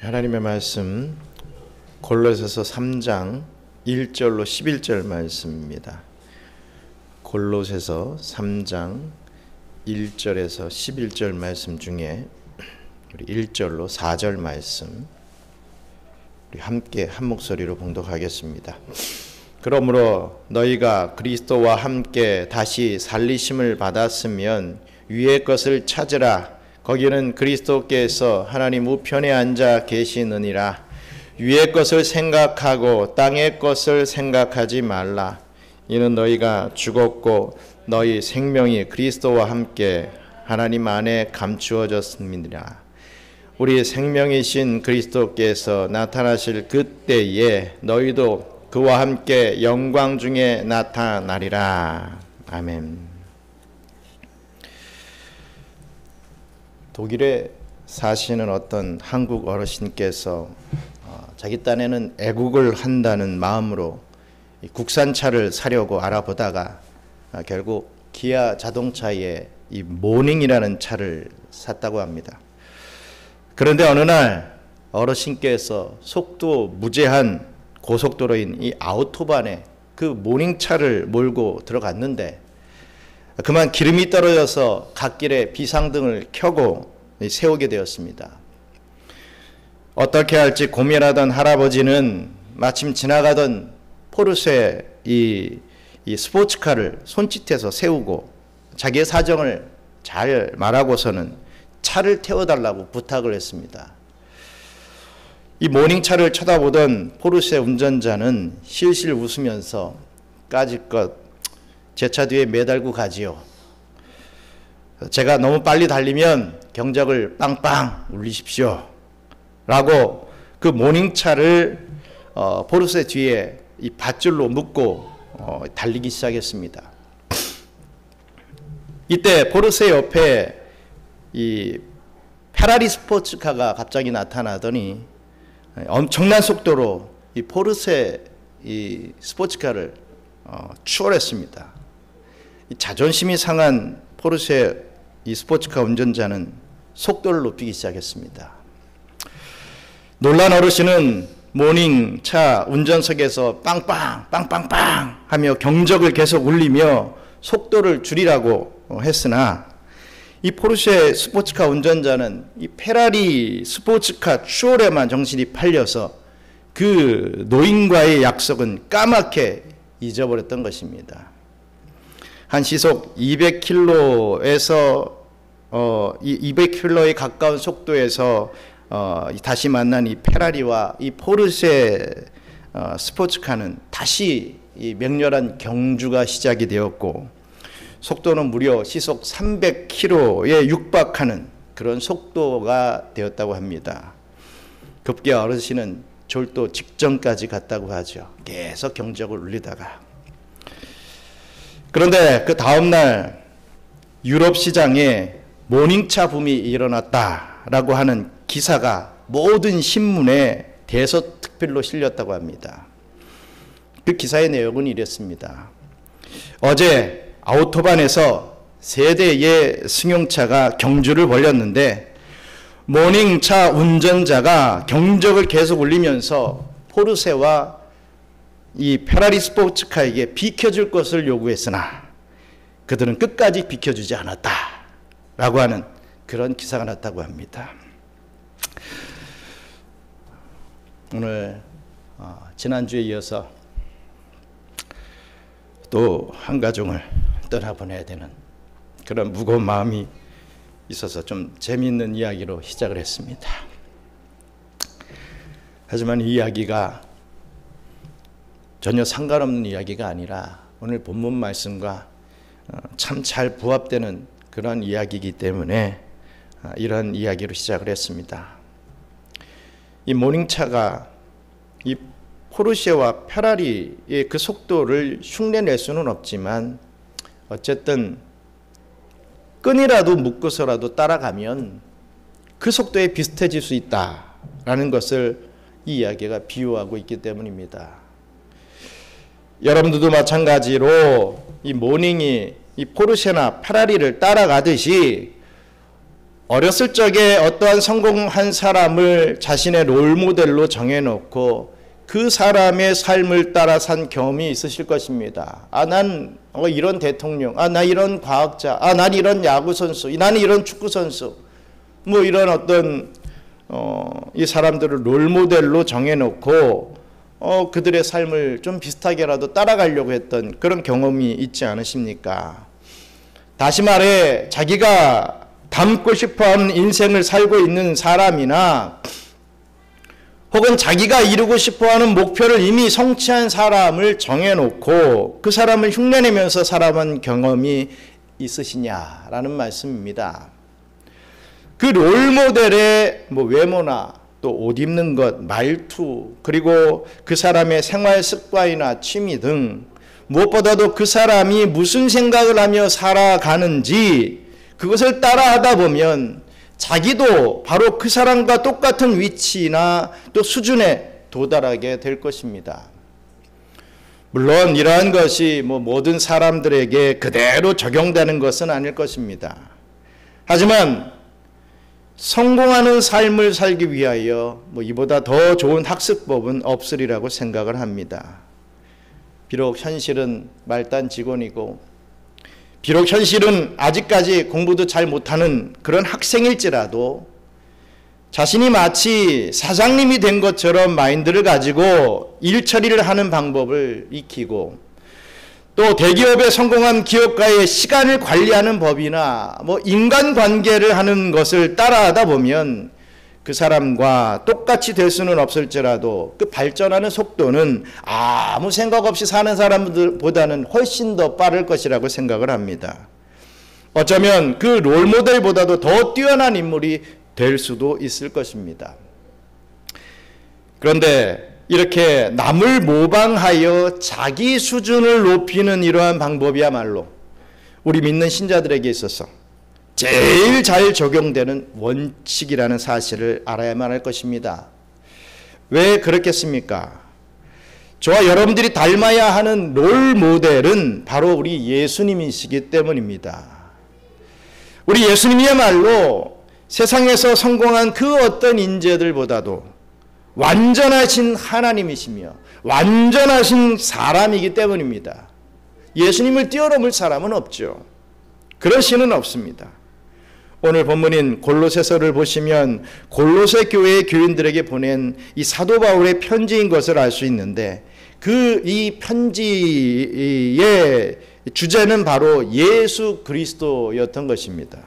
하나님의 말씀 골로새서 3장 1절로 11절 말씀입니다. 골로새서 3장 1절에서 11절 말씀 중에 우리 1절로 4절 말씀 우리 함께 한 목소리로 봉독하겠습니다. 그러므로 너희가 그리스도와 함께 다시 살리심을 받았으면 위의 것을 찾으라. 거기는 그리스도께서 하나님 우편에 앉아 계시느니라. 위의 것을 생각하고 땅의 것을 생각하지 말라. 이는 너희가 죽었고 너희 생명이 그리스도와 함께 하나님 안에 감추어졌습니다. 우리 생명이신 그리스도께서 나타나실 그때에 너희도 그와 함께 영광 중에 나타나리라. 아멘. 독일에 사시는 어떤 한국 어르신께서 자기 딴에는 애국을 한다는 마음으로 국산차를 사려고 알아보다가 결국 기아 자동차의 이 모닝이라는 차를 샀다고 합니다. 그런데 어느 날 어르신께서 속도 무제한 고속도로인 이 아우토반에 그 모닝차를 몰고 들어갔는데 그만 기름이 떨어져서 갓길에 비상등을 켜고 세우게 되었습니다. 어떻게 할지 고민하던 할아버지는 마침 지나가던 포르쉐 이 스포츠카를 손짓해서 세우고 자기의 사정을 잘 말하고서는 차를 태워달라고 부탁을 했습니다. 이 모닝차를 쳐다보던 포르쉐 운전자는 실실 웃으면서 까짓것 제 차 뒤에 매달고 가지요. 제가 너무 빨리 달리면 경적을 빵빵 울리십시오. 라고 그 모닝차를 포르쉐 뒤에 이 밧줄로 묶고 달리기 시작했습니다. 이때 포르쉐 옆에 이 페라리 스포츠카가 갑자기 나타나더니 엄청난 속도로 이 포르쉐 이 스포츠카를 추월했습니다. 이 자존심이 상한 포르쉐 이 스포츠카 운전자는 속도를 높이기 시작했습니다. 놀란 어르신은 모닝차 운전석에서 빵빵 빵빵빵 하며 경적을 계속 울리며 속도를 줄이라고 했으나 이 포르쉐 스포츠카 운전자는 이 페라리 스포츠카 추월에만 정신이 팔려서 그 노인과의 약속은 까맣게 잊어버렸던 것입니다. 한 시속 200km에서 200km에 가까운 속도에서 다시 만난 이 페라리와 이 포르쉐 스포츠카는 다시 이 맹렬한 경주가 시작이 되었고 속도는 무려 시속 300km에 육박하는 그런 속도가 되었다고 합니다. 급기야 어르신은 졸도 직전까지 갔다고 하죠. 계속 경적을 울리다가. 그런데 그 다음날 유럽 시장에 모닝차 붐이 일어났다라고 하는 기사가 모든 신문에 대서특필로 실렸다고 합니다. 그 기사의 내용은 이랬습니다. 어제 아우토반에서 세 대의 승용차가 경주를 벌였는데 모닝차 운전자가 경적을 계속 울리면서 포르쉐와 이 페라리 스포츠카에게 비켜줄 것을 요구했으나 그들은 끝까지 비켜주지 않았다 라고 하는 그런 기사가 났다고 합니다. 오늘 지난주에 이어서 또 한 가정을 떠나보내야 되는 그런 무거운 마음이 있어서 좀 재미있는 이야기로 시작을 했습니다. 하지만 이 이야기가 전혀 상관없는 이야기가 아니라 오늘 본문 말씀과 참 잘 부합되는 그런 이야기이기 때문에 이런 이야기로 시작을 했습니다. 이 모닝차가 이 포르쉐와 페라리의 그 속도를 흉내낼 수는 없지만 어쨌든 끈이라도 묶어서라도 따라가면 그 속도에 비슷해질 수 있다라는 것을 이 이야기가 비유하고 있기 때문입니다. 여러분들도 마찬가지로 이 모닝이 이 포르쉐나 페라리를 따라가듯이 어렸을 적에 어떠한 성공한 사람을 자신의 롤모델로 정해놓고 그 사람의 삶을 따라 산 경험이 있으실 것입니다. 난 이런 대통령, 나 이런 과학자, 난 이런 야구선수, 나는 이런 축구선수, 뭐 이런 어떤 이 사람들을 롤모델로 정해놓고 그들의 삶을 좀 비슷하게라도 따라가려고 했던 그런 경험이 있지 않으십니까? 다시 말해 자기가 닮고 싶어하는 인생을 살고 있는 사람이나 혹은 자기가 이루고 싶어하는 목표를 이미 성취한 사람을 정해놓고 그 사람을 흉내내면서 살아본 경험이 있으시냐라는 말씀입니다. 그 롤모델의 외모나 또 옷 입는 것, 말투, 그리고 그 사람의 생활 습관이나 취미 등 무엇보다도 그 사람이 무슨 생각을 하며 살아가는지 그것을 따라하다 보면 자기도 바로 그 사람과 똑같은 위치나 또 수준에 도달하게 될 것입니다. 물론 이러한 것이 모든 사람들에게 그대로 적용되는 것은 아닐 것입니다. 하지만 성공하는 삶을 살기 위하여 이보다 더 좋은 학습법은 없으리라고 생각을 합니다. 비록 현실은 말단 직원이고 비록 현실은 아직까지 공부도 잘 못하는 그런 학생일지라도 자신이 마치 사장님이 된 것처럼 마인드를 가지고 일 처리를 하는 방법을 익히고 또 대기업에 성공한 기업가의 시간을 관리하는 법이나 인간관계를 하는 것을 따라하다 보면 그 사람과 똑같이 될 수는 없을지라도 그 발전하는 속도는 아무 생각 없이 사는 사람들보다는 훨씬 더 빠를 것이라고 생각을 합니다. 어쩌면 그 롤모델보다도 더 뛰어난 인물이 될 수도 있을 것입니다. 그런데 이렇게 남을 모방하여 자기 수준을 높이는 이러한 방법이야말로 우리 믿는 신자들에게 있어서 제일 잘 적용되는 원칙이라는 사실을 알아야만 할 것입니다. 왜 그렇겠습니까? 저와 여러분들이 닮아야 하는 롤 모델은 바로 우리 예수님이시기 때문입니다. 우리 예수님이야말로 세상에서 성공한 그 어떤 인재들보다도 완전하신 하나님이시며 완전하신 사람이기 때문입니다. 예수님을 뛰어넘을 사람은 없죠. 그런 신은 없습니다. 오늘 본문인 골로새서를 보시면 골로새 교회의 교인들에게 보낸 이 사도 바울의 편지인 것을 알 수 있는데 이 편지의 주제는 바로 예수 그리스도였던 것입니다.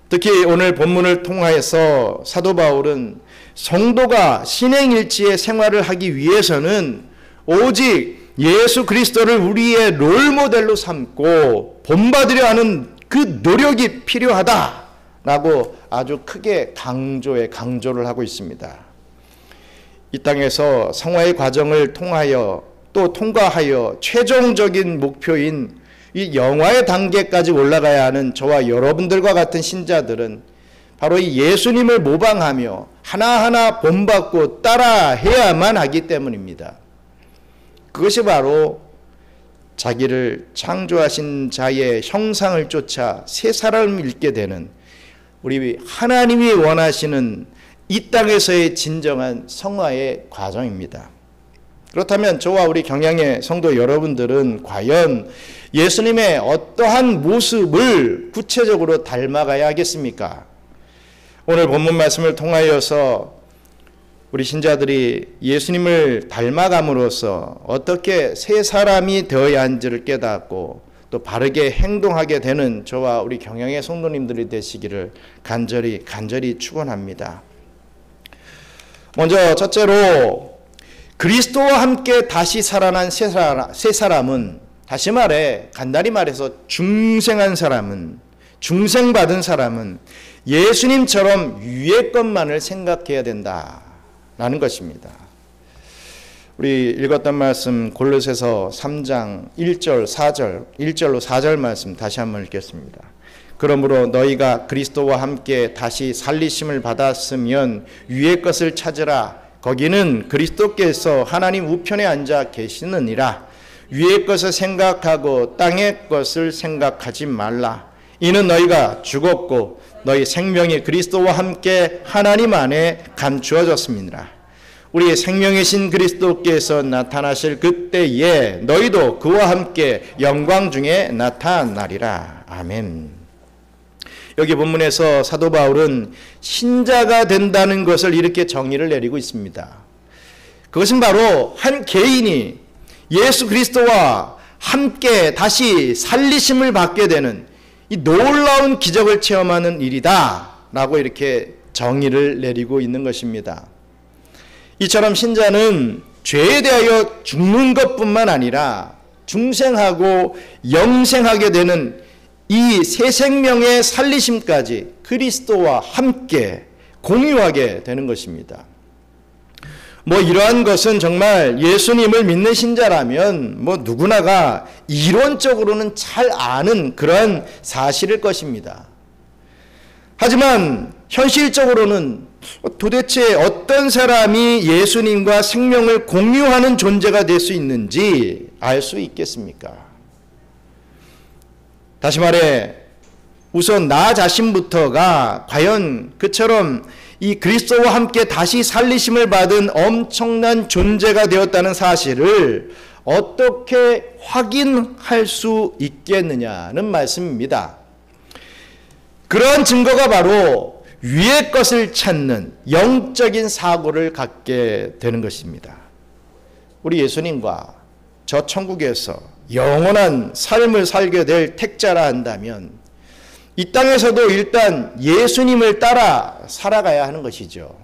특히 오늘 본문을 통하여서 사도 바울은 성도가 신행일치의 생활을 하기 위해서는 오직 예수 그리스도를 우리의 롤모델로 삼고 본받으려 하는 그 노력이 필요하다라고 아주 크게 강조를 하고 있습니다. 이 땅에서 성화의 과정을 통과하여 최종적인 목표인 이 영화의 단계까지 올라가야 하는 저와 여러분들과 같은 신자들은 바로 이 예수님을 모방하며 하나하나 본받고 따라해야만 하기 때문입니다. 그것이 바로 자기를 창조하신 자의 형상을 쫓아 새 사람을 잃게 되는 우리 하나님이 원하시는 이 땅에서의 진정한 성화의 과정입니다. 그렇다면 저와 우리 경양의 성도 여러분들은 과연 예수님의 어떠한 모습을 구체적으로 닮아가야 하겠습니까? 오늘 본문 말씀을 통하여서 우리 신자들이 예수님을 닮아감으로써 어떻게 새 사람이 되어야 하는지를 깨닫고 또 바르게 행동하게 되는 저와 우리 경영의 성도님들이 되시기를 간절히 축원합니다. 먼저 첫째로 그리스도와 함께 다시 살아난 새 사람은, 다시 말해 간단히 말해서 중생받은 사람은 예수님처럼 위의 것만을 생각해야 된다라는 것입니다. 우리 읽었던 말씀 골로새서 3장 1절로 4절 말씀 다시 한번 읽겠습니다. 그러므로 너희가 그리스도와 함께 다시 살리심을 받았으면 위의 것을 찾으라. 거기는 그리스도께서 하나님 우편에 앉아 계시느니라. 위의 것을 생각하고 땅의 것을 생각하지 말라. 이는 너희가 죽었고 너희 생명이 그리스도와 함께 하나님 안에 감추어졌습니다. 우리의 생명이신 그리스도께서 나타나실 그때에 너희도 그와 함께 영광 중에 나타나리라. 아멘. 여기 본문에서 사도 바울은 신자가 된다는 것을 이렇게 정의를 내리고 있습니다. 그것은 바로 한 개인이 예수 그리스도와 함께 다시 살리심을 받게 되는 이 놀라운 기적을 체험하는 일이다 라고 이렇게 정의를 내리고 있는 것입니다. 이처럼 신자는 죄에 대하여 죽는 것뿐만 아니라 중생하고 영생하게 되는 이 새 생명의 살리심까지 그리스도와 함께 공유하게 되는 것입니다. 이러한 것은 정말 예수님을 믿는 신자라면 누구나가 이론적으로는 잘 아는 그런 사실일 것입니다. 하지만 현실적으로는 도대체 어떤 사람이 예수님과 생명을 공유하는 존재가 될 수 있는지 알 수 있겠습니까? 다시 말해 우선 나 자신부터가 과연 그처럼 이 그리스도와 함께 다시 살리심을 받은 엄청난 존재가 되었다는 사실을 어떻게 확인할 수 있겠느냐는 말씀입니다. 그런 증거가 바로 위의 것을 찾는 영적인 사고를 갖게 되는 것입니다. 우리 예수님과 저 천국에서 영원한 삶을 살게 될 택자라 한다면 이 땅에서도 일단 예수님을 따라 살아가야 하는 것이죠.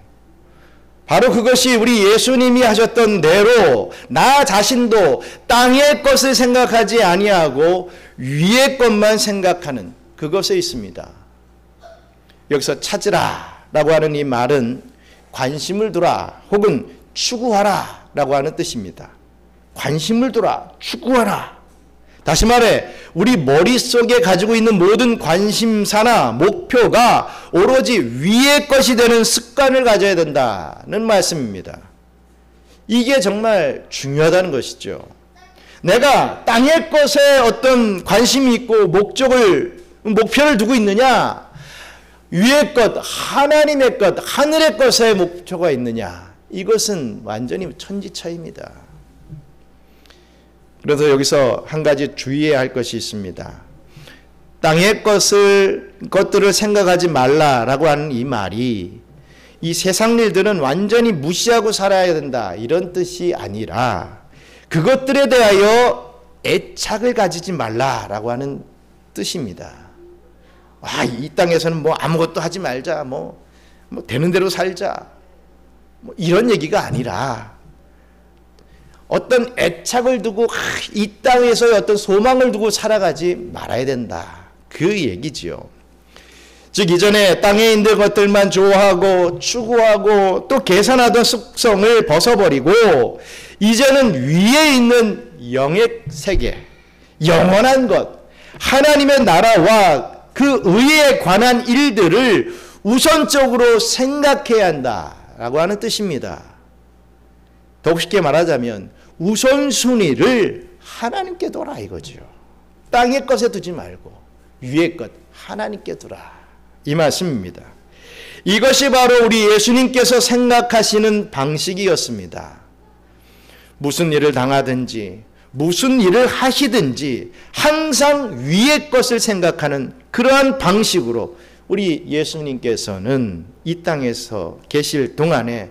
바로 그것이 우리 예수님이 하셨던 대로 나 자신도 땅의 것을 생각하지 아니하고 위의 것만 생각하는 그것에 있습니다. 여기서 찾으라 라고 하는 이 말은 관심을 두라 혹은 추구하라 라고 하는 뜻입니다. 관심을 두라, 추구하라. 다시 말해 우리 머릿속에 가지고 있는 모든 관심사나 목표가 오로지 위의 것이 되는 습관을 가져야 된다는 말씀입니다. 이게 정말 중요하다는 것이죠. 내가 땅의 것에 어떤 관심이 있고 목표를 두고 있느냐, 위의 것, 하나님의 것, 하늘의 것에 목표가 있느냐, 이것은 완전히 천지차이입니다. 그래서 여기서 한 가지 주의해야 할 것이 있습니다. 땅의 것들을 생각하지 말라라고 하는 이 말이 이 세상 일들은 완전히 무시하고 살아야 된다 이런 뜻이 아니라 그것들에 대하여 애착을 가지지 말라라고 하는 뜻입니다. 이 땅에서는 아무것도 하지 말자, 되는 대로 살자, 이런 얘기가 아니라 어떤 애착을 두고 이 땅에서의 어떤 소망을 두고 살아가지 말아야 된다. 그 얘기지요. 즉 이전에 땅에 있는 것들만 좋아하고 추구하고 또 계산하던 습성을 벗어버리고 이제는 위에 있는 영의 세계, 영원한 것, 하나님의 나라와 그 의에 관한 일들을 우선적으로 생각해야 한다라고 하는 뜻입니다. 더욱 쉽게 말하자면 우선순위를 하나님께 둬라 이거죠. 땅의 것에 두지 말고 위의 것 하나님께 두라 이 말씀입니다. 이것이 바로 우리 예수님께서 생각하시는 방식이었습니다. 무슨 일을 당하든지 무슨 일을 하시든지 항상 위의 것을 생각하는 그러한 방식으로 우리 예수님께서는 이 땅에서 계실 동안에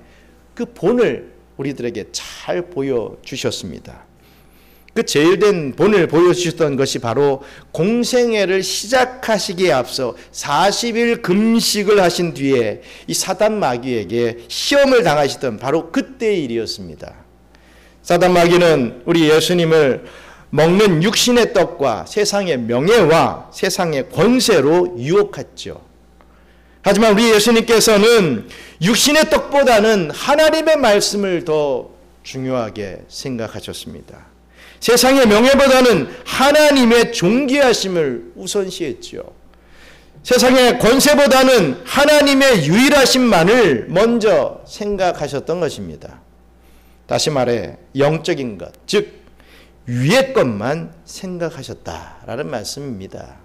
그 본을 우리들에게 잘 보여주셨습니다. 그 제일된 본을 보여주셨던 것이 바로 공생애를 시작하시기에 앞서 40일 금식을 하신 뒤에 이 사단 마귀에게 시험을 당하시던 바로 그때의 일이었습니다. 사단 마귀는 우리 예수님을 먹는 육신의 떡과 세상의 명예와 세상의 권세로 유혹했죠. 하지만 우리 예수님께서는 육신의 떡보다는 하나님의 말씀을 더 중요하게 생각하셨습니다. 세상의 명예보다는 하나님의 존귀하심을 우선시했죠. 세상의 권세보다는 하나님의 유일하심만을 먼저 생각하셨던 것입니다. 다시 말해 영적인 것, 즉 위의 것만 생각하셨다라는 말씀입니다.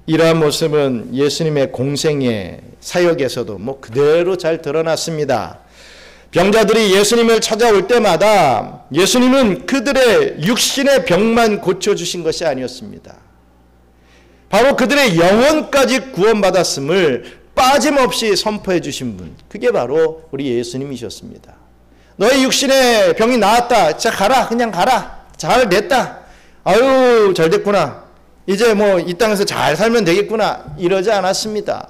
이러한 모습은 예수님의 공생의 사역에서도 그대로 잘 드러났습니다. 병자들이 예수님을 찾아올 때마다 예수님은 그들의 육신의 병만 고쳐주신 것이 아니었습니다. 바로 그들의 영혼까지 구원받았음을 빠짐없이 선포해 주신 분, 그게 바로 우리 예수님이셨습니다. 너의 육신의 병이 나았다. 자, 가라. 그냥 가라. 잘 됐다. 아유, 잘 됐구나. 이제 이 땅에서 잘 살면 되겠구나. 이러지 않았습니다.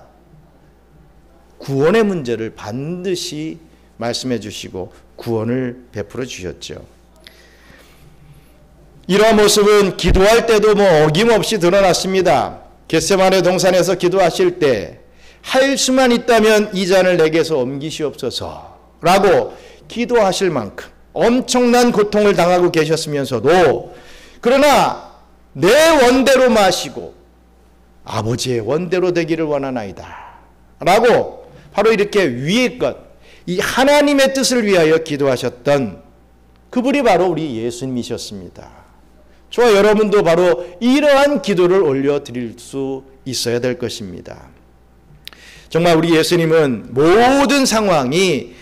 구원의 문제를 반드시 말씀해 주시고 구원을 베풀어 주셨죠. 이러한 모습은 기도할 때도 어김없이 드러났습니다. 겟세마네 동산에서 기도하실 때 할 수만 있다면 이 잔을 내게서 옮기시옵소서 라고 기도하실 만큼 엄청난 고통을 당하고 계셨으면서도 그러나 내 원대로 마시고 아버지의 원대로 되기를 원하나이다 라고 바로 이렇게 위의 것, 이 하나님의 뜻을 위하여 기도하셨던 그분이 바로 우리 예수님이셨습니다. 저와 여러분도 바로 이러한 기도를 올려드릴 수 있어야 될 것입니다. 정말 우리 예수님은 모든 상황이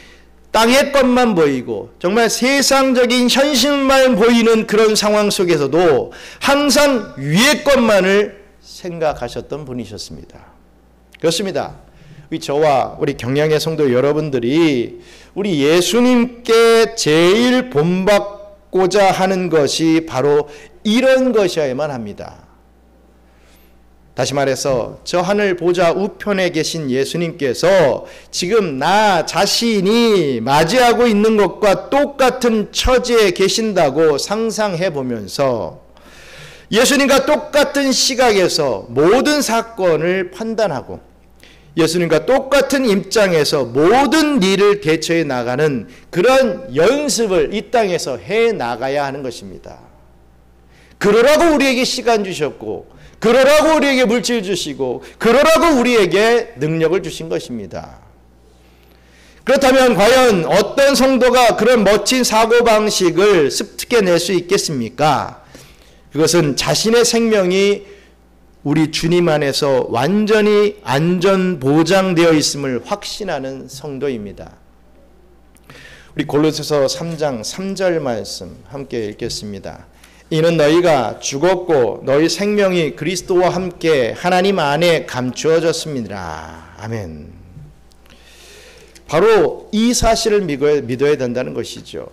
땅의 것만 보이고 정말 세상적인 현실만 보이는 그런 상황 속에서도 항상 위의 것만을 생각하셨던 분이셨습니다. 그렇습니다. 저와 우리 경량의 성도 여러분들이 우리 예수님께 제일 본받고자 하는 것이 바로 이런 것이어야만 합니다. 다시 말해서 저 하늘 보좌 우편에 계신 예수님께서 지금 나 자신이 맞이하고 있는 것과 똑같은 처지에 계신다고 상상해 보면서 예수님과 똑같은 시각에서 모든 사건을 판단하고 예수님과 똑같은 입장에서 모든 일을 대처해 나가는 그런 연습을 이 땅에서 해 나가야 하는 것입니다. 그러라고 우리에게 시간 주셨고 그러라고 우리에게 물질 주시고 그러라고 우리에게 능력을 주신 것입니다. 그렇다면 과연 어떤 성도가 그런 멋진 사고방식을 습득해낼 수 있겠습니까? 그것은 자신의 생명이 우리 주님 안에서 완전히 안전보장되어 있음을 확신하는 성도입니다. 우리 골로새서 3장 3절 말씀 함께 읽겠습니다. 이는 너희가 죽었고 너희 생명이 그리스도와 함께 하나님 안에 감추어졌습니다. 아멘. 바로 이 사실을 믿어야 된다는 것이죠.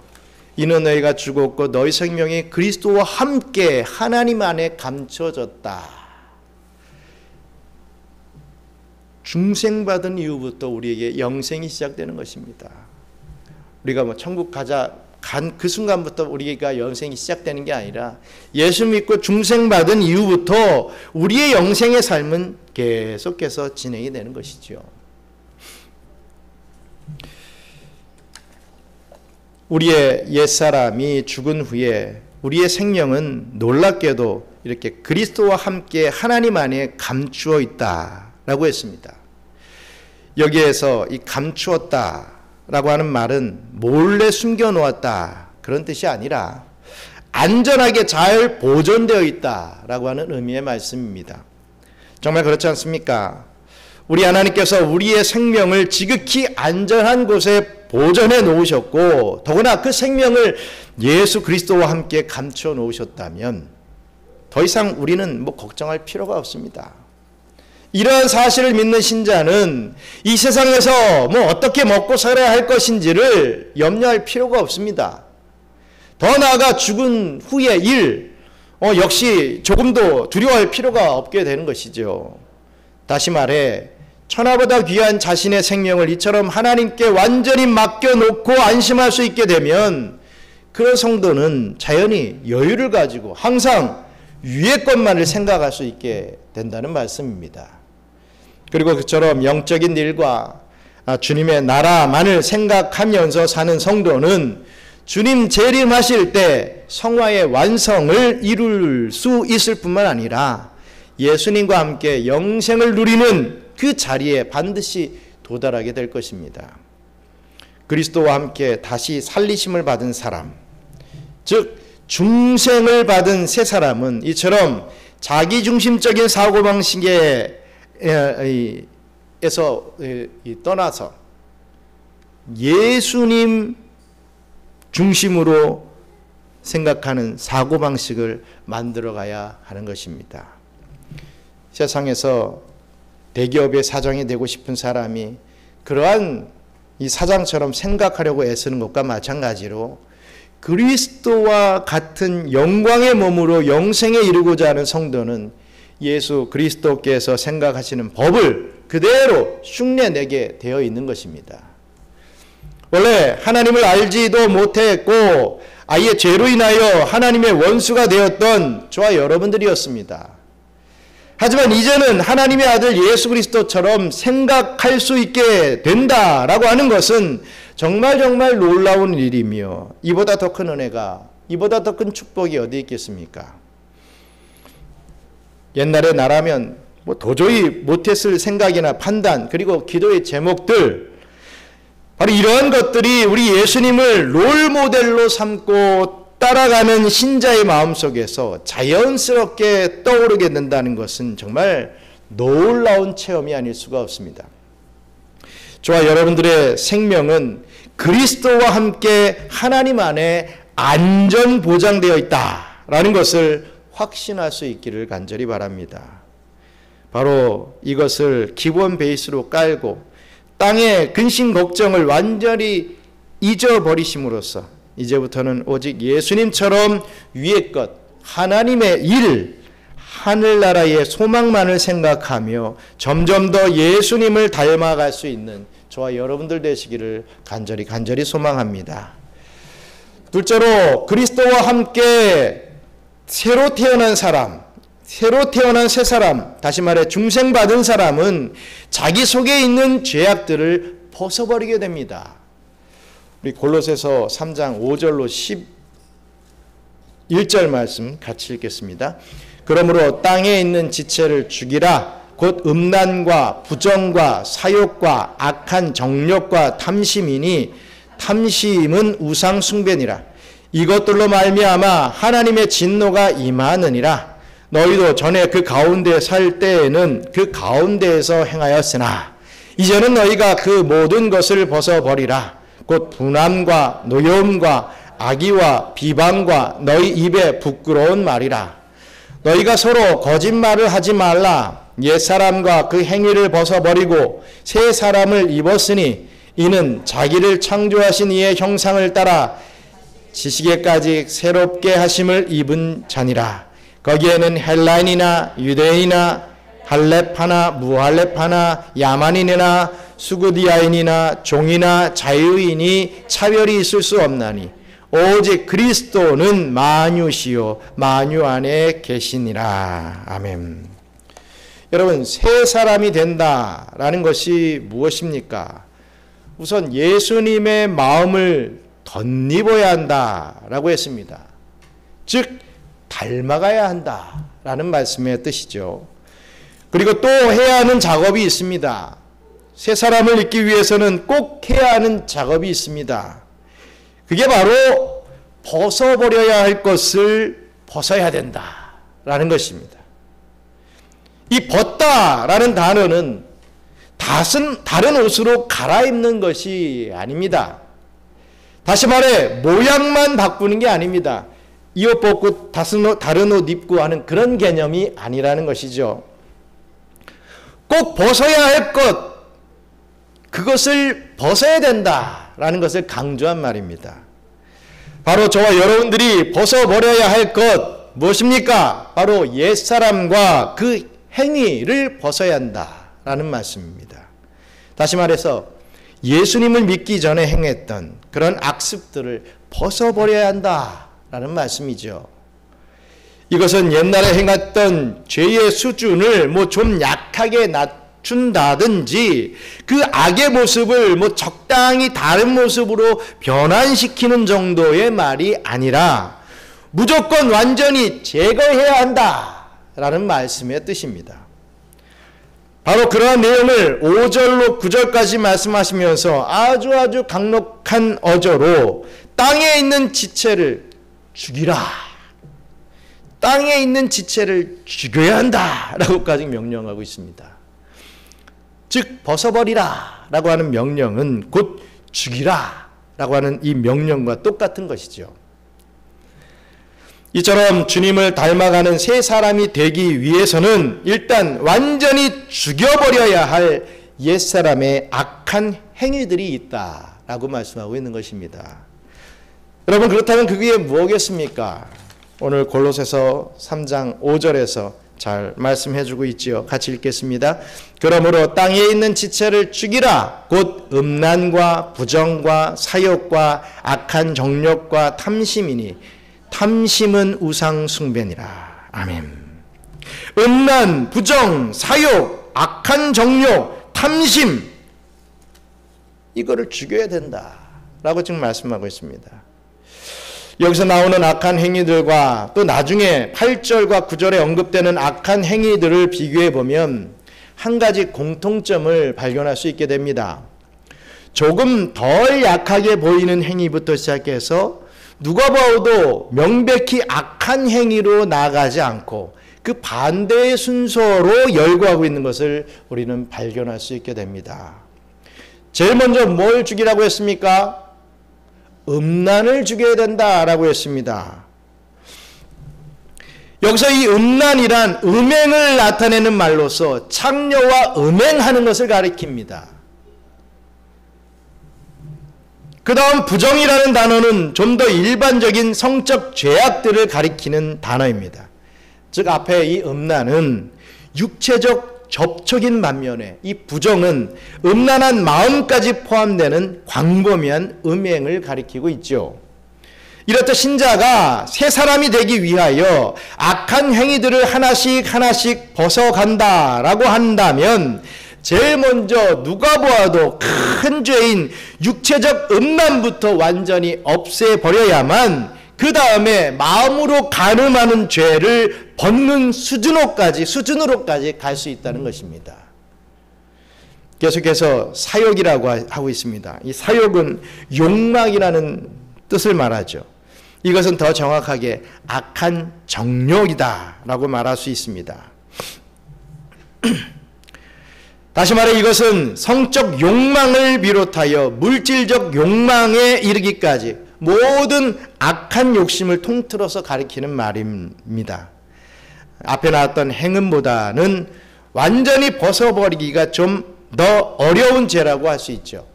이는 너희가 죽었고 너희 생명이 그리스도와 함께 하나님 안에 감춰졌다. 중생받은 이후부터 우리에게 영생이 시작되는 것입니다. 우리가 천국 간 그 순간부터 우리가 영생이 시작되는 게 아니라 예수 믿고 중생받은 이후부터 우리의 영생의 삶은 계속해서 진행이 되는 것이죠. 우리의 옛사람이 죽은 후에 우리의 생명은 놀랍게도 이렇게 그리스도와 함께 하나님 안에 감추어 있다라고 했습니다. 여기에서 이 감추었다 라고 하는 말은 몰래 숨겨놓았다 그런 뜻이 아니라 안전하게 잘 보존되어 있다라고 하는 의미의 말씀입니다. 정말 그렇지 않습니까? 우리 하나님께서 우리의 생명을 지극히 안전한 곳에 보존해 놓으셨고 더구나 그 생명을 예수 그리스도와 함께 감춰 놓으셨다면 더 이상 우리는 걱정할 필요가 없습니다. 이러한 사실을 믿는 신자는 이 세상에서 어떻게 먹고 살아야 할 것인지를 염려할 필요가 없습니다. 더 나아가 죽은 후의 일 역시 조금도 두려워할 필요가 없게 되는 것이죠. 다시 말해 천하보다 귀한 자신의 생명을 이처럼 하나님께 완전히 맡겨놓고 안심할 수 있게 되면 그런 성도는 자연히 여유를 가지고 항상 위의 것만을 생각할 수 있게 된다는 말씀입니다. 그리고 그처럼 영적인 일과 주님의 나라만을 생각하면서 사는 성도는 주님 재림하실 때 성화의 완성을 이룰 수 있을 뿐만 아니라 예수님과 함께 영생을 누리는 그 자리에 반드시 도달하게 될 것입니다. 그리스도와 함께 다시 살리심을 받은 사람, 즉 중생을 받은 새 사람은 이처럼 자기중심적인 사고방식에서 떠나서 예수님 중심으로 생각하는 사고방식을 만들어가야 하는 것입니다. 세상에서 대기업의 사장이 되고 싶은 사람이 그러한 이 사장처럼 생각하려고 애쓰는 것과 마찬가지로 그리스도와 같은 영광의 몸으로 영생에 이르고자 하는 성도는 예수 그리스도께서 생각하시는 법을 그대로 흉내내게 되어 있는 것입니다. 원래 하나님을 알지도 못했고 아예 죄로 인하여 하나님의 원수가 되었던 저와 여러분들이었습니다. 하지만 이제는 하나님의 아들 예수 그리스도처럼 생각할 수 있게 된다라고 하는 것은 정말 놀라운 일이며 이보다 더 큰 은혜가, 이보다 더 큰 축복이 어디 있겠습니까? 옛날에 나라면 도저히 못했을 생각이나 판단, 그리고 기도의 제목들, 바로 이러한 것들이 우리 예수님을 롤모델로 삼고 따라가는 신자의 마음속에서 자연스럽게 떠오르게 된다는 것은 정말 놀라운 체험이 아닐 수가 없습니다. 저와 여러분들의 생명은 그리스도와 함께 하나님 안에 안전 보장되어 있다라는 것을 확신할 수 있기를 간절히 바랍니다. 바로 이것을 기본 베이스로 깔고 땅의 근심 걱정을 완전히 잊어버리심으로써 이제부터는 오직 예수님처럼 위의 것, 하나님의 일, 하늘나라의 소망만을 생각하며 점점 더 예수님을 닮아갈 수 있는 저와 여러분들 되시기를 간절히 소망합니다. 둘째로 그리스도와 함께 새로 태어난 사람, 새로 태어난 새 사람, 다시 말해 중생받은 사람은 자기 속에 있는 죄악들을 벗어버리게 됩니다. 우리 골로새서 3장 5절로 11절 말씀 같이 읽겠습니다. 그러므로 땅에 있는 지체를 죽이라. 곧 음란과 부정과 사욕과 악한 정욕과 탐심이니 탐심은 우상 숭배니라. 이것들로 말미암아 하나님의 진노가 임하느니라. 너희도 전에 그 가운데 살 때에는 그 가운데에서 행하였으나 이제는 너희가 그 모든 것을 벗어버리라. 곧 분함과 노여움과 악의와 비방과 너희 입에 부끄러운 말이라. 너희가 서로 거짓말을 하지 말라. 옛사람과 그 행위를 벗어버리고 새 사람을 입었으니 이는 자기를 창조하신 이의 형상을 따라 지식에까지 새롭게 하심을 입은 자니라. 거기에는 헬라인이나 유대인이나 할렙하나 무할렙하나 야만인이나 수구디아인이나 종이나 자유인이 차별이 있을 수 없나니 오직 그리스도는 만유시요 만유 안에 계시니라. 아멘. 여러분, 새 사람이 된다라는 것이 무엇입니까? 우선 예수님의 마음을 덧입어야 한다라고 했습니다. 즉 닮아가야 한다라는 말씀의 뜻이죠. 그리고 또 해야 하는 작업이 있습니다. 새 사람을 입기 위해서는 꼭 해야 하는 작업이 있습니다. 그게 바로 벗어버려야 할 것을 벗어야 된다라는 것입니다. 이 벗다라는 단어는 다른 옷으로 갈아입는 것이 아닙니다. 다시 말해 모양만 바꾸는 게 아닙니다. 이 옷 벗고 다른 옷 입고 하는 그런 개념이 아니라는 것이죠. 꼭 벗어야 할 것, 그것을 벗어야 된다라는 것을 강조한 말입니다. 바로 저와 여러분들이 벗어버려야 할 것 무엇입니까? 바로 옛사람과 그 행위를 벗어야 한다라는 말씀입니다. 다시 말해서 예수님을 믿기 전에 행했던 그런 악습들을 벗어버려야 한다라는 말씀이죠. 이것은 옛날에 행했던 죄의 수준을 좀 약하게 낮춘다든지 그 악의 모습을 적당히 다른 모습으로 변환시키는 정도의 말이 아니라 무조건 완전히 제거해야 한다라는 말씀의 뜻입니다. 바로 그러한 내용을 5절로 9절까지 말씀하시면서 아주 강력한 어조로 땅에 있는 지체를 죽이라. 땅에 있는 지체를 죽여야 한다라고까지 명령하고 있습니다. 즉 벗어버리라 라고 하는 명령은 곧 죽이라 라고 하는 이 명령과 똑같은 것이죠. 이처럼 주님을 닮아가는 새 사람이 되기 위해서는 일단 완전히 죽여버려야 할 옛사람의 악한 행위들이 있다라고 말씀하고 있는 것입니다. 여러분, 그렇다면 그게 무엇이겠습니까? 오늘 골로새서 3장 5절에서 잘 말씀해주고 있지요. 같이 읽겠습니다. 그러므로 땅에 있는 지체를 죽이라. 곧 음란과 부정과 사욕과 악한 정욕과 탐심이니 탐심은 우상 숭배니라. 아멘. 음란, 부정, 사욕, 악한 정욕, 탐심, 이거를 죽여야 된다라고 지금 말씀하고 있습니다. 여기서 나오는 악한 행위들과 또 나중에 8절과 9절에 언급되는 악한 행위들을 비교해 보면 한 가지 공통점을 발견할 수 있게 됩니다. 조금 덜 약하게 보이는 행위부터 시작해서 누가 봐도 명백히 악한 행위로 나아가지 않고 그 반대의 순서로 열거하고 있는 것을 우리는 발견할 수 있게 됩니다. 제일 먼저 뭘 죽이라고 했습니까? 음란을 죽여야 된다라고 했습니다. 여기서 이 음란이란 음행을 나타내는 말로서 창녀와 음행하는 것을 가리킵니다. 그 다음 부정이라는 단어는 좀 더 일반적인 성적 죄악들을 가리키는 단어입니다. 즉 앞에 이 음란은 육체적 접촉인 반면에 이 부정은 음란한 마음까지 포함되는 광범위한 음행을 가리키고 있죠. 이렇듯 신자가 새 사람이 되기 위하여 악한 행위들을 하나씩 벗어간다라고 한다면 제일 먼저 누가 보아도 큰 죄인 육체적 음란부터 완전히 없애버려야만 그 다음에 마음으로 간음하는 죄를 벗는 수준으로까지 갈 수 있다는 것입니다. 계속해서 사욕이라고 하고 있습니다. 이 사욕은 욕망이라는 뜻을 말하죠. 이것은 더 정확하게 악한 정욕이다라고 말할 수 있습니다. 다시 말해 이것은 성적 욕망을 비롯하여 물질적 욕망에 이르기까지 모든 악한 욕심을 통틀어서 가리키는 말입니다. 앞에 나왔던 행음보다는 완전히 벗어버리기가 좀 더 어려운 죄라고 할 수 있죠.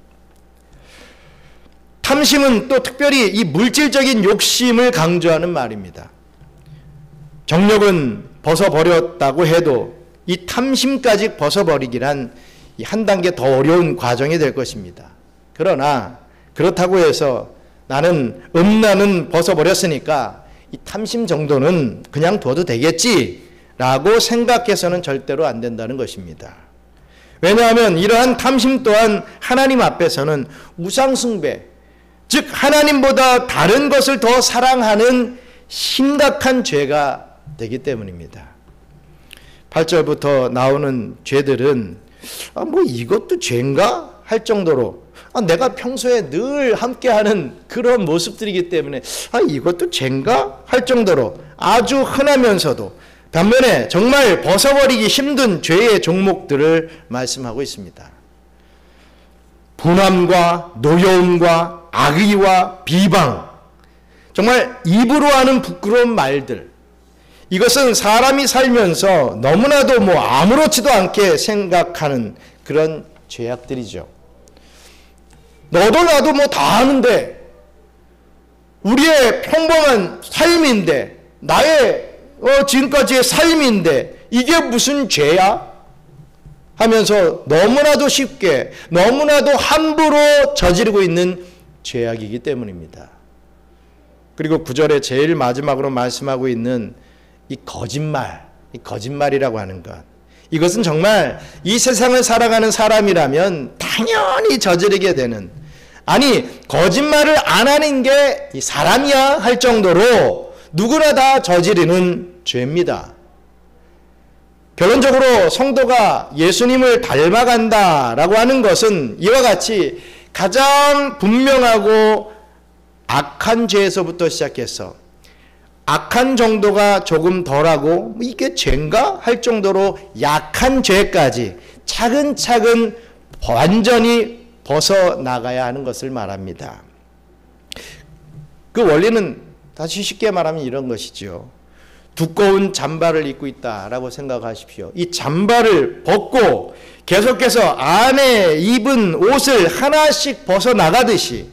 탐심은 또 특별히 이 물질적인 욕심을 강조하는 말입니다. 정욕은 벗어버렸다고 해도 이 탐심까지 벗어버리기란 한 단계 더 어려운 과정이 될 것입니다. 그러나 그렇다고 해서 나는 음란은 벗어버렸으니까 이 탐심 정도는 그냥 둬도 되겠지라고 생각해서는 절대로 안 된다는 것입니다. 왜냐하면 이러한 탐심 또한 하나님 앞에서는 우상숭배, 즉 하나님보다 다른 것을 더 사랑하는 심각한 죄가 되기 때문입니다. 8절부터 나오는 죄들은 뭐 이것도 죄인가? 할 정도로 내가 평소에 늘 함께하는 그런 모습들이기 때문에 이것도 죄인가? 할 정도로 아주 흔하면서도 반면에 정말 벗어버리기 힘든 죄의 종목들을 말씀하고 있습니다. 분함과 노여움과 악의와 비방, 정말 입으로 하는 부끄러운 말들, 이것은 사람이 살면서 너무나도 아무렇지도 않게 생각하는 그런 죄악들이죠. 너도 나도 다 아는데, 우리의 평범한 삶인데, 나의 지금까지의 삶인데 이게 무슨 죄야? 하면서 너무나도 쉽게 너무나도 함부로 저지르고 있는 죄악이기 때문입니다. 그리고 9절에 제일 마지막으로 말씀하고 있는 이 거짓말이라고 하는 것, 이것은 정말 이 세상을 살아가는 사람이라면 당연히 저지르게 되는, 아니 거짓말을 안 하는 게 이 사람이야 할 정도로 누구나 다 저지르는 죄입니다. 결론적으로 성도가 예수님을 닮아간다라고 하는 것은 이와 같이 가장 분명하고 악한 죄에서부터 시작해서 악한 정도가 조금 덜하고 이게 죄인가 할 정도로 약한 죄까지 차근차근 완전히 벗어나가야 하는 것을 말합니다. 그 원리는 다시 쉽게 말하면 이런 것이죠. 두꺼운 잠바를 입고 있다라고 생각하십시오. 이 잠바를 벗고 계속해서 안에 입은 옷을 하나씩 벗어나가듯이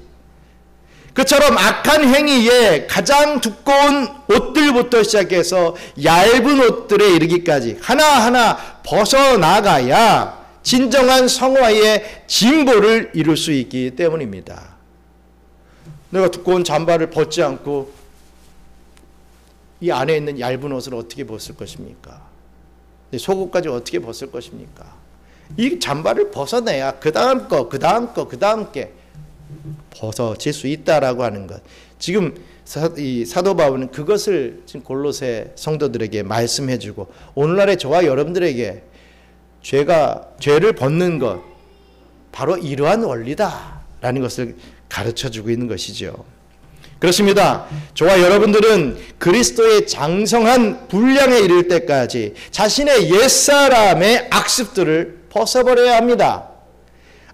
그처럼 악한 행위에 가장 두꺼운 옷들부터 시작해서 얇은 옷들에 이르기까지 하나하나 벗어나가야 진정한 성화의 진보를 이룰 수 있기 때문입니다. 내가 두꺼운 잠바를 벗지 않고 이 안에 있는 얇은 옷을 어떻게 벗을 것입니까? 내 속옷까지 어떻게 벗을 것입니까? 이 잠바를 벗어내야 그 다음 거, 그 다음 거, 그 다음 게 벗어질 수 있다라고 하는 것. 지금 이 사도 바울은 그것을 지금 골로새 성도들에게 말씀해주고 오늘날의 저와 여러분들에게 죄를 벗는 것 바로 이러한 원리다라는 것을 가르쳐주고 있는 것이죠. 그렇습니다. 저와 여러분들은 그리스도의 장성한 분량에 이를 때까지 자신의 옛사람의 악습들을 벗어버려야 합니다.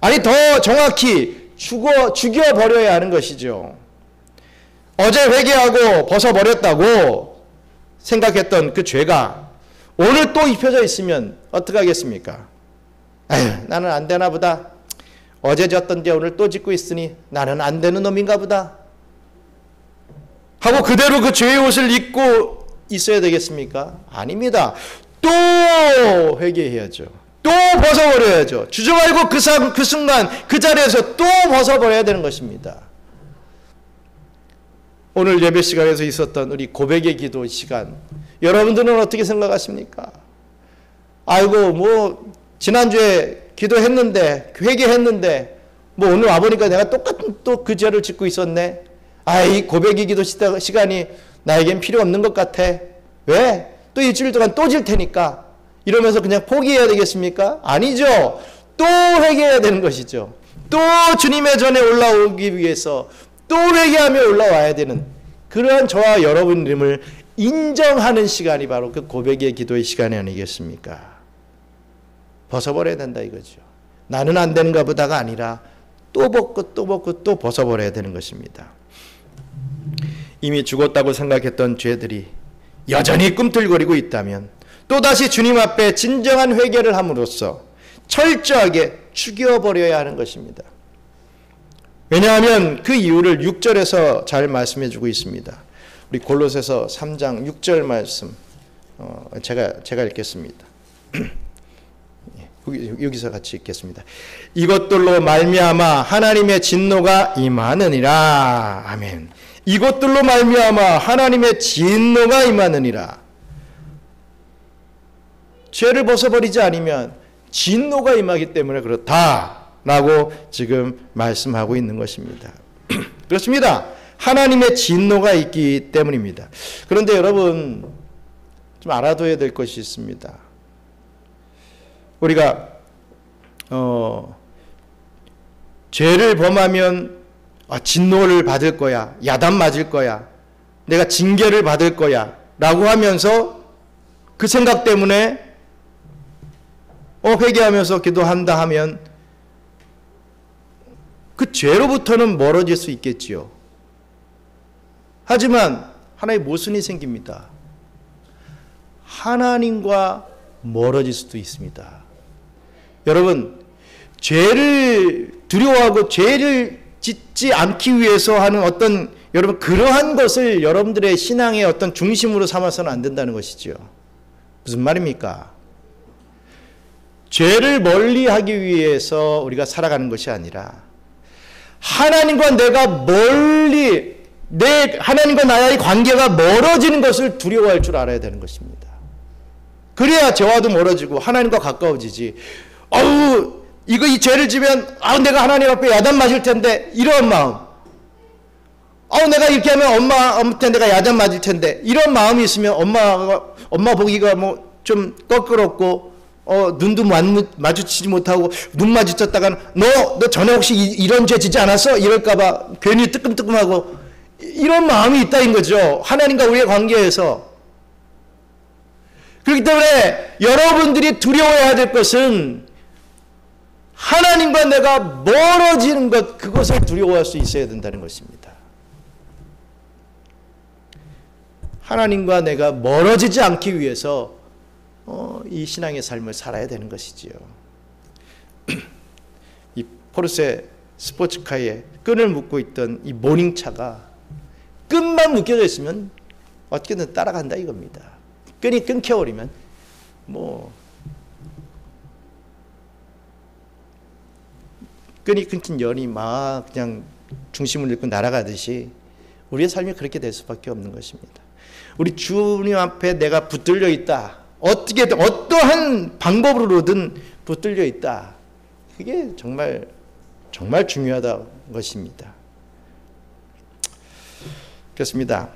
아니 더 정확히 죽여버려야 하는 것이죠. 어제 회개하고 벗어버렸다고 생각했던 그 죄가 오늘 또 입혀져 있으면 어떻게 하겠습니까? 아유, 나는 안 되나 보다. 어제 졌던 죄 오늘 또 짓고 있으니 나는 안 되는 놈인가 보다. 하고 그대로 그 죄의 옷을 입고 있어야 되겠습니까? 아닙니다. 또 회개해야죠. 또 벗어버려야죠. 주저 말고 그 순간 그 자리에서 또 벗어버려야 되는 것입니다. 오늘 예배 시간에서 있었던 우리 고백의 기도 시간, 여러분들은 어떻게 생각하십니까? 아이고 뭐 지난주에 기도했는데 회개했는데 뭐 오늘 와보니까 내가 똑같은 또 그 죄를 짓고 있었네. 이 고백의 기도 시간이 나에겐 필요 없는 것 같아. 왜? 또 일주일 동안 또 질 테니까. 이러면서 그냥 포기해야 되겠습니까? 아니죠. 또 회개해야 되는 것이죠. 또 주님의 전에 올라오기 위해서 또 회개하며 올라와야 되는 그러한 저와 여러분님을 인정하는 시간이 바로 그 고백의 기도의 시간이 아니겠습니까? 벗어버려야 된다 이거죠. 나는 안 되는가 보다가 아니라 또 벗고 또 벗고 또 벗어버려야 되는 것입니다. 이미 죽었다고 생각했던 죄들이 여전히 꿈틀거리고 있다면 또다시 주님 앞에 진정한 회개를 함으로써 철저하게 죽여버려야 하는 것입니다. 왜냐하면 그 이유를 6절에서 잘 말씀해 주고 있습니다. 우리 골로새서 3장 6절 말씀 제가 읽겠습니다. 여기서 같이 읽겠습니다. 이것들로 말미암아 하나님의 진노가 임하느니라. 아멘. 이것들로 말미암아 하나님의 진노가 임하느니라. 죄를 벗어버리지 않으면 진노가 임하기 때문에 그렇다라고 지금 말씀하고 있는 것입니다. 그렇습니다. 하나님의 진노가 있기 때문입니다. 그런데 여러분 좀 알아둬야 될 것이 있습니다. 우리가 죄를 범하면 진노를 받을 거야, 야단 맞을 거야, 내가 징계를 받을 거야 라고 하면서 그 생각 때문에 회개하면서 기도한다 하면 그 죄로부터는 멀어질 수 있겠지요. 하지만 하나의 모순이 생깁니다. 하나님과 멀어질 수도 있습니다. 여러분, 죄를 두려워하고 죄를 짓지 않기 위해서 하는 어떤 여러분 그러한 것을 여러분들의 신앙의 어떤 중심으로 삼아서는 안 된다는 것이죠. 무슨 말입니까? 죄를 멀리하기 위해서 우리가 살아가는 것이 아니라 하나님과 내가 멀리 하나님과 나의 관계가 멀어지는 것을 두려워할 줄 알아야 되는 것입니다. 그래야 죄와도 멀어지고 하나님과 가까워지지. 이 죄를 지면 내가 하나님 앞에 야단 맞을 텐데 이런 마음. 내가 이렇게 하면 엄마한테 내가 야단 맞을 텐데 이런 마음이 있으면 엄마 보기가 뭐 좀 껄끄럽고 눈도 마주치지 못하고 눈 마주쳤다가는 너 전에 혹시 이런 죄 지지 않았어? 이럴까봐 괜히 뜨끔뜨끔하고 이런 마음이 있다는 거죠. 하나님과 우리의 관계에서. 그렇기 때문에 여러분들이 두려워해야 될 것은 하나님과 내가 멀어지는 것, 그것을 두려워할 수 있어야 된다는 것입니다. 하나님과 내가 멀어지지 않기 위해서 이 신앙의 삶을 살아야 되는 것이지요. 이 포르쉐 스포츠카에 끈을 묶고 있던 이 모닝차가 끈만 묶여져 있으면 어떻게든 따라간다 이겁니다. 끈이 끊겨버리면 끈이 끊긴 연이 막 그냥 중심을 잃고 날아가듯이 우리의 삶이 그렇게 될 수밖에 없는 것입니다. 우리 주님 앞에 내가 붙들려 있다. 어떻게든 어떠한 방법으로든 붙들려 있다. 그게 정말 중요하다는 것입니다. 그렇습니다.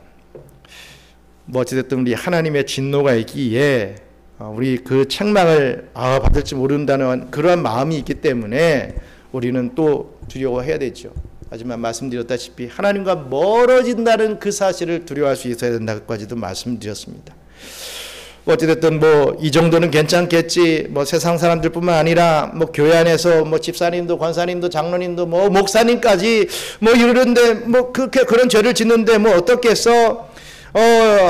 어찌됐든 우리 하나님의 진노가 있기에 우리 그 책망을 받을지 모른다는 그러한 마음이 있기 때문에 우리는 또 두려워해야 되죠. 하지만 말씀드렸다시피 하나님과 멀어진다는 그 사실을 두려워할 수 있어야 된다고까지도 말씀드렸습니다. 어찌됐든 이 정도는 괜찮겠지. 세상 사람들뿐만 아니라 교회 안에서 집사님도 권사님도 장로님도 목사님까지 이런데 그런 죄를 짓는데 어떻겠어?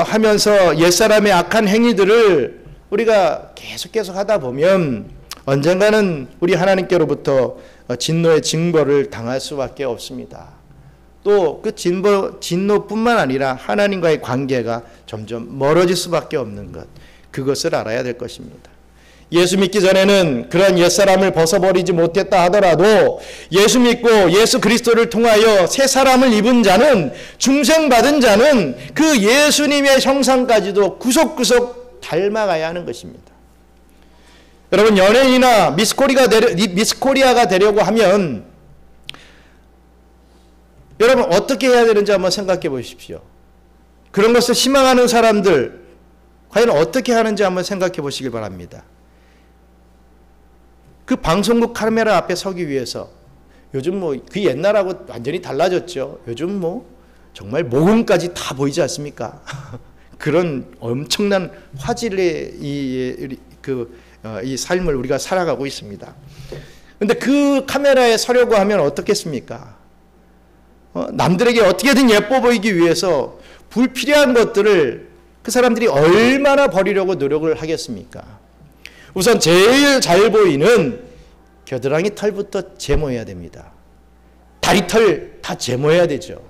하면서 옛사람의 악한 행위들을 우리가 계속 하다 보면 언젠가는 우리 하나님께로부터 진노의 징벌을 당할 수밖에 없습니다. 또 그 진노뿐만 아니라 하나님과의 관계가 점점 멀어질 수밖에 없는 것, 그것을 알아야 될 것입니다. 예수 믿기 전에는 그런 옛사람을 벗어버리지 못했다 하더라도 예수 믿고 예수 그리스도를 통하여 새 사람을 입은 자는, 중생받은 자는 그 예수님의 형상까지도 구석구석 닮아가야 하는 것입니다. 여러분, 연예인이나 미스코리아가 되려고 하면 여러분 어떻게 해야 되는지 한번 생각해 보십시오. 그런 것을 희망하는 사람들 과연 어떻게 하는지 한번 생각해 보시길 바랍니다. 그 방송국 카메라 앞에 서기 위해서 요즘 그 옛날하고 완전히 달라졌죠. 요즘 정말 모공까지 다 보이지 않습니까? 그런 엄청난 화질의 이 삶을 우리가 살아가고 있습니다. 그런데 그 카메라에 서려고 하면 어떻겠습니까? 남들에게 어떻게든 예뻐 보이기 위해서 불필요한 것들을 그 사람들이 얼마나 버리려고 노력을 하겠습니까? 우선 제일 잘 보이는 겨드랑이 털부터 제모해야 됩니다. 다리털 다 제모해야 되죠.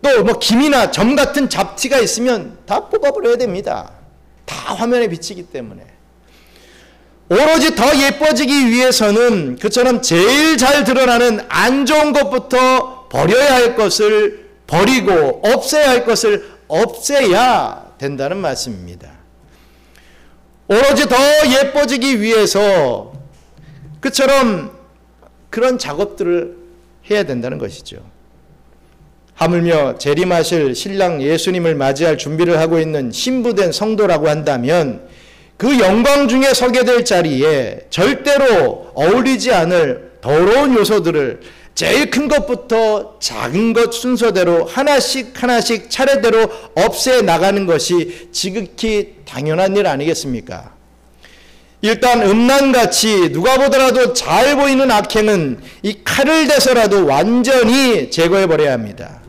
또 김이나 점 같은 잡티가 있으면 다 뽑아버려야 됩니다. 다 화면에 비치기 때문에. 오로지 더 예뻐지기 위해서는 그처럼 제일 잘 드러나는 안 좋은 것부터 버려야 할 것을 버리고 없애야 할 것을 없애야 된다는 말씀입니다. 오로지 더 예뻐지기 위해서 그처럼 그런 작업들을 해야 된다는 것이죠. 하물며 재림하실 신랑 예수님을 맞이할 준비를 하고 있는 신부된 성도라고 한다면 그 영광 중에 서게 될 자리에 절대로 어울리지 않을 더러운 요소들을 제일 큰 것부터 작은 것 순서대로 하나씩 차례대로 없애 나가는 것이 지극히 당연한 일 아니겠습니까? 일단 음란같이 누가 보더라도 잘 보이는 악행은 이 칼을 대서라도 완전히 제거해버려야 합니다.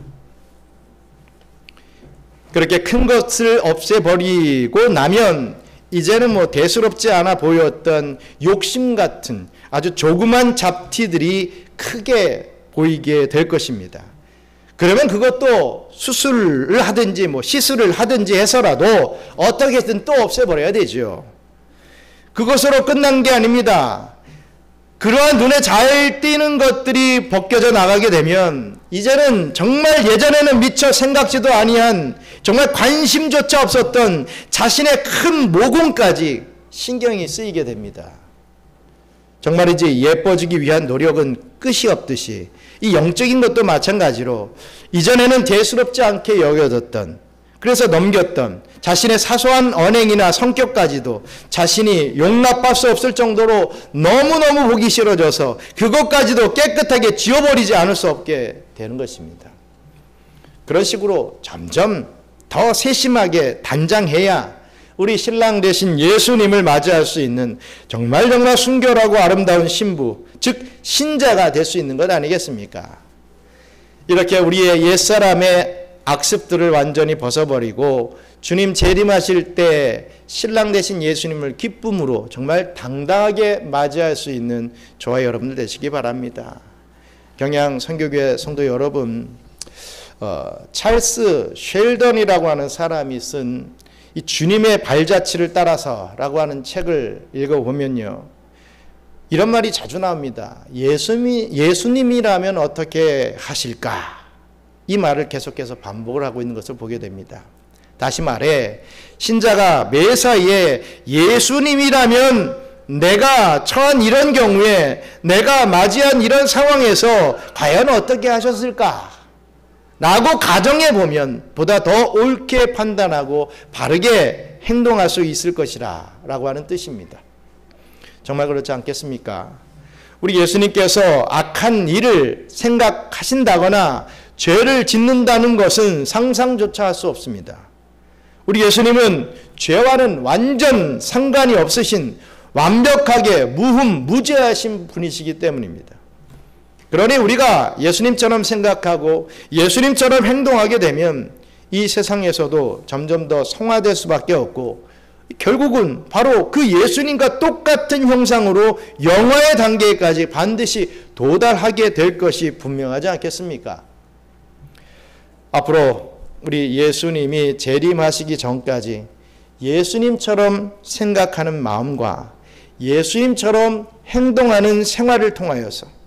그렇게 큰 것을 없애버리고 나면 이제는 대수롭지 않아 보였던 욕심 같은 아주 조그만 잡티들이 크게 보이게 될 것입니다. 그러면 그것도 수술을 하든지 시술을 하든지 해서라도 어떻게든 또 없애버려야 되죠. 그것으로 끝난 게 아닙니다. 그러한 눈에 잘 띄는 것들이 벗겨져 나가게 되면 이제는 정말 예전에는 미처 생각지도 아니한 정말 관심조차 없었던 자신의 큰 모공까지 신경이 쓰이게 됩니다. 정말이지 예뻐지기 위한 노력은 끝이 없듯이 이 영적인 것도 마찬가지로 이전에는 대수롭지 않게 여겨졌던, 그래서 넘겼던 자신의 사소한 언행이나 성격까지도 자신이 용납할 수 없을 정도로 너무너무 보기 싫어져서 그것까지도 깨끗하게 지워버리지 않을 수 없게 되는 것입니다. 그런 식으로 점점 더 세심하게 단장해야 우리 신랑 되신 예수님을 맞이할 수 있는 정말 순결하고 아름다운 신부, 즉 신자가 될 수 있는 것 아니겠습니까? 이렇게 우리의 옛사람의 악습들을 완전히 벗어버리고 주님 재림하실 때 신랑 되신 예수님을 기쁨으로 정말 당당하게 맞이할 수 있는 저와 여러분들 되시기 바랍니다. 경양 선교교회 성도 여러분, 찰스 쉘던이라고 하는 사람이 쓴 이 주님의 발자취를 따라서라고 하는 책을 읽어보면요, 이런 말이 자주 나옵니다. 예수님이라면 어떻게 하실까? 이 말을 계속해서 반복을 하고 있는 것을 보게 됩니다. 다시 말해, 신자가 매사에 예수님이라면 내가 처한 이런 경우에, 내가 맞이한 이런 상황에서 과연 어떻게 하셨을까? 라고 가정해 보면 보다 더 옳게 판단하고 바르게 행동할 수 있을 것이라 라고 하는 뜻입니다. 정말 그렇지 않겠습니까? 우리 예수님께서 악한 일을 생각하신다거나 죄를 짓는다는 것은 상상조차 할 수 없습니다. 우리 예수님은 죄와는 완전 상관이 없으신 완벽하게 무흠무죄하신 분이시기 때문입니다. 그러니 우리가 예수님처럼 생각하고 예수님처럼 행동하게 되면 이 세상에서도 점점 더 성화될 수밖에 없고, 결국은 바로 그 예수님과 똑같은 형상으로 영화의 단계까지 반드시 도달하게 될 것이 분명하지 않겠습니까? 앞으로 우리 예수님이 재림하시기 전까지 예수님처럼 생각하는 마음과 예수님처럼 행동하는 생활을 통하여서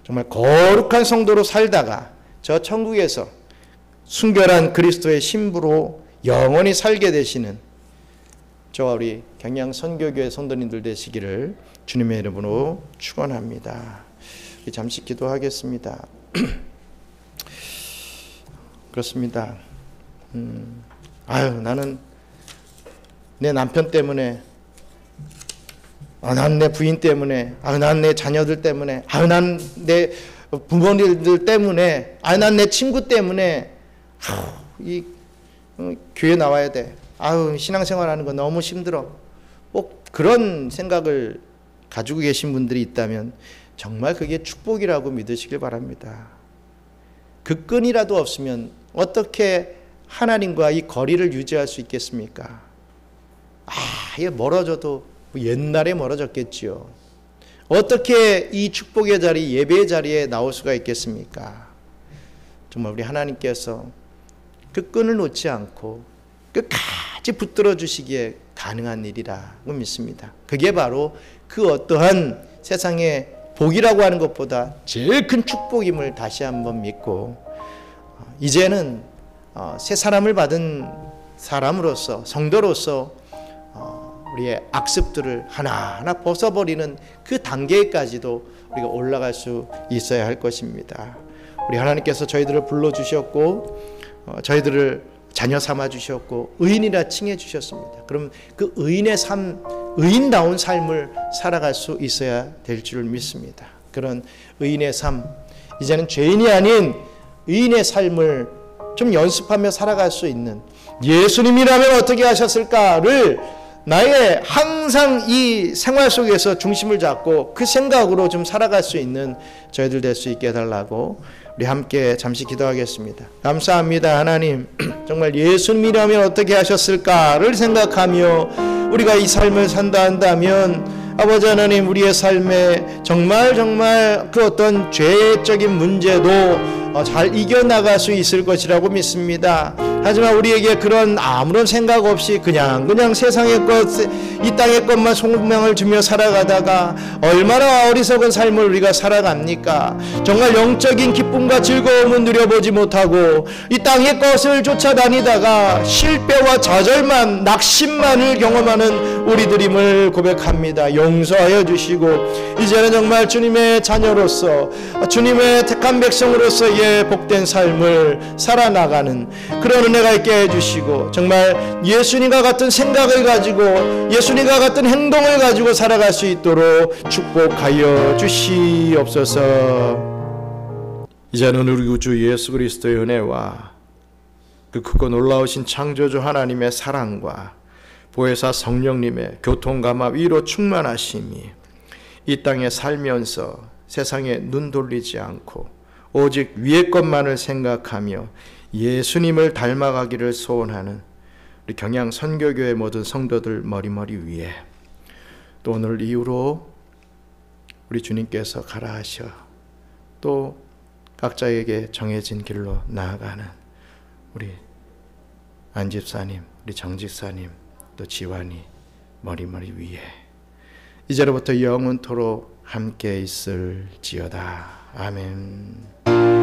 정말 거룩한 성도로 살다가 저 천국에서 순결한 그리스도의 신부로 영원히 살게 되시는 저와 우리 경양 선교교회 성도님들 되시기를 주님의 이름으로 축원합니다. 잠시 기도하겠습니다. 그렇습니다. 나는 내 남편 때문에, 난 내 부인 때문에, 난 내 자녀들 때문에, 난 내 부모님들 때문에, 난 내 친구 때문에, 교회 나와야 돼. 신앙생활하는 거 너무 힘들어. 꼭 그런 생각을 가지고 계신 분들이 있다면 정말 그게 축복이라고 믿으시길 바랍니다. 그 끈이라도 없으면 어떻게 하나님과 이 거리를 유지할 수 있겠습니까? 이게 멀어져도 옛날에 멀어졌겠지요. 어떻게 이 축복의 자리, 예배의 자리에 나올 수가 있겠습니까? 정말 우리 하나님께서 그 끈을 놓지 않고 끝까지 붙들어 주시기에 가능한 일이라고 믿습니다. 그게 바로 그 어떠한 세상의 복이라고 하는 것보다 제일 큰 축복임을 다시 한번 믿고, 이제는 새 사람을 받은 사람으로서, 성도로서 우리의 악습들을 하나하나 벗어버리는 그 단계까지도 우리가 올라갈 수 있어야 할 것입니다. 우리 하나님께서 저희들을 불러주셨고 저희들을 자녀 삼아 주셨고 의인이라 칭해 주셨습니다. 그럼 그 의인의 삶, 의인다운 삶을 살아갈 수 있어야 될 줄 믿습니다. 그런 의인의 삶, 이제는 죄인이 아닌 의인의 삶을 좀 연습하며 살아갈 수 있는, 예수님이라면 어떻게 하셨을까를 나의 항상 이 생활 속에서 중심을 잡고 그 생각으로 좀 살아갈 수 있는 저희들 될 수 있게 해달라고 우리 함께 잠시 기도하겠습니다. 감사합니다. 하나님, 정말 예수님이라면 어떻게 하셨을까를 생각하며 우리가 이 삶을 산다 한다면 아버지 하나님, 우리의 삶에 정말 그 어떤 죄적인 문제도 잘 이겨나갈 수 있을 것이라고 믿습니다. 하지만 우리에게 그런 아무런 생각 없이 그냥 세상의 것, 이 땅의 것만 소망을 주며 살아가다가 얼마나 어리석은 삶을 우리가 살아갑니까? 정말 영적인 기쁨과 즐거움은 누려보지 못하고 이 땅의 것을 쫓아다니다가 실패와 좌절만, 낙심만을 경험하는 우리들임을 고백합니다. 용서하여 주시고 이제는 정말 주님의 자녀로서, 주님의 택한 백성으로서의 복된 삶을 살아나가는 그런 은혜가 있게 해주시고, 정말 예수님과 같은 생각을 가지고 예수님과 같은 행동을 가지고 살아갈 수 있도록 축복하여 주시옵소서. 이제는 우리 구주 예수 그리스도의 은혜와 그 크고 놀라우신 창조주 하나님의 사랑과 보혜사 성령님의 교통감화 위로 충만하심이 이 땅에 살면서 세상에 눈 돌리지 않고 오직 위의 것만을 생각하며 예수님을 닮아가기를 소원하는 우리 경양 선교교회 모든 성도들 머리머리 위에, 또 오늘 이후로 우리 주님께서 가라 하셔 또 각자에게 정해진 길로 나아가는 우리 안 집사님, 우리 정 집사님, 또 지환이 머리머리 위에 이제로부터 영원토록 함께 있을지어다. 아멘.